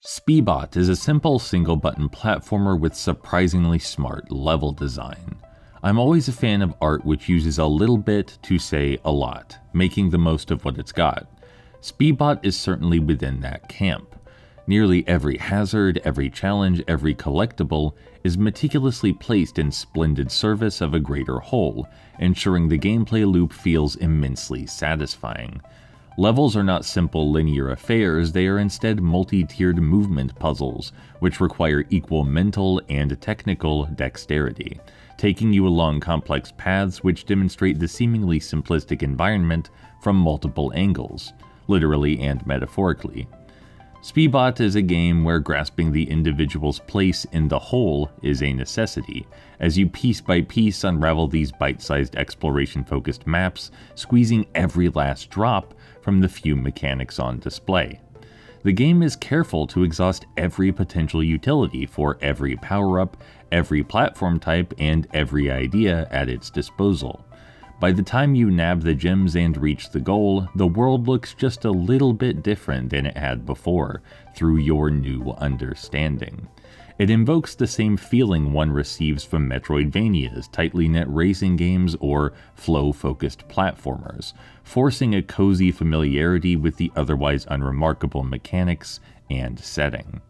Speebot is a simple single-button platformer with surprisingly smart level design. I'm always a fan of art which uses a little bit to say a lot, making the most of what it's got. Speebot is certainly within that camp. Nearly every hazard, every challenge, every collectible is meticulously placed in splendid service of a greater whole, ensuring the gameplay loop feels immensely satisfying. Levels are not simple linear affairs, they are instead multi-tiered movement puzzles, which require equal mental and technical dexterity, taking you along complex paths which demonstrate the seemingly simplistic environment from multiple angles, literally and metaphorically. Speebot is a game where grasping the individual's place in the whole is a necessity, as you piece by piece unravel these bite-sized exploration-focused maps, squeezing every last drop from the few mechanics on display. The game is careful to exhaust every potential utility for every power-up, every platform type, and every idea at its disposal. By the time you nab the gems and reach the goal, the world looks just a little bit different than it had before, through your new understanding. It invokes the same feeling one receives from Metroidvanias, tightly knit racing games, or flow-focused platformers, forcing a cozy familiarity with the otherwise unremarkable mechanics and setting.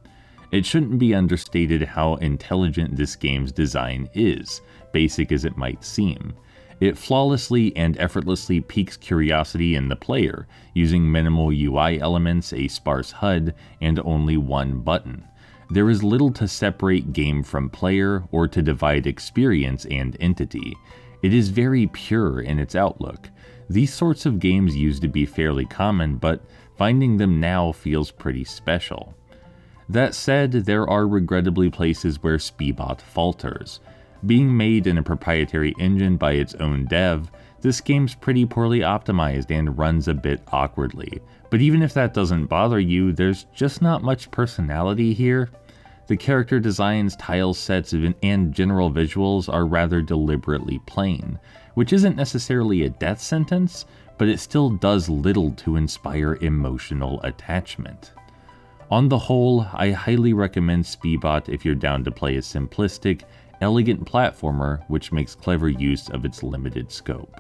It shouldn't be understated how intelligent this game's design is, basic as it might seem. It flawlessly and effortlessly piques curiosity in the player, using minimal UI elements, a sparse HUD, and only one button. There is little to separate game from player or to divide experience and entity. It is very pure in its outlook. These sorts of games used to be fairly common, but finding them now feels pretty special. That said, there are regrettably places where Speebot falters. Being made in a proprietary engine by its own dev, this game's pretty poorly optimized and runs a bit awkwardly. But even if that doesn't bother you, there's just not much personality here. The character designs, tile sets, and general visuals are rather deliberately plain, which isn't necessarily a death sentence, but it still does little to inspire emotional attachment. On the whole, I highly recommend Speebot if you're down to play a simplistic, elegant platformer which makes clever use of its limited scope.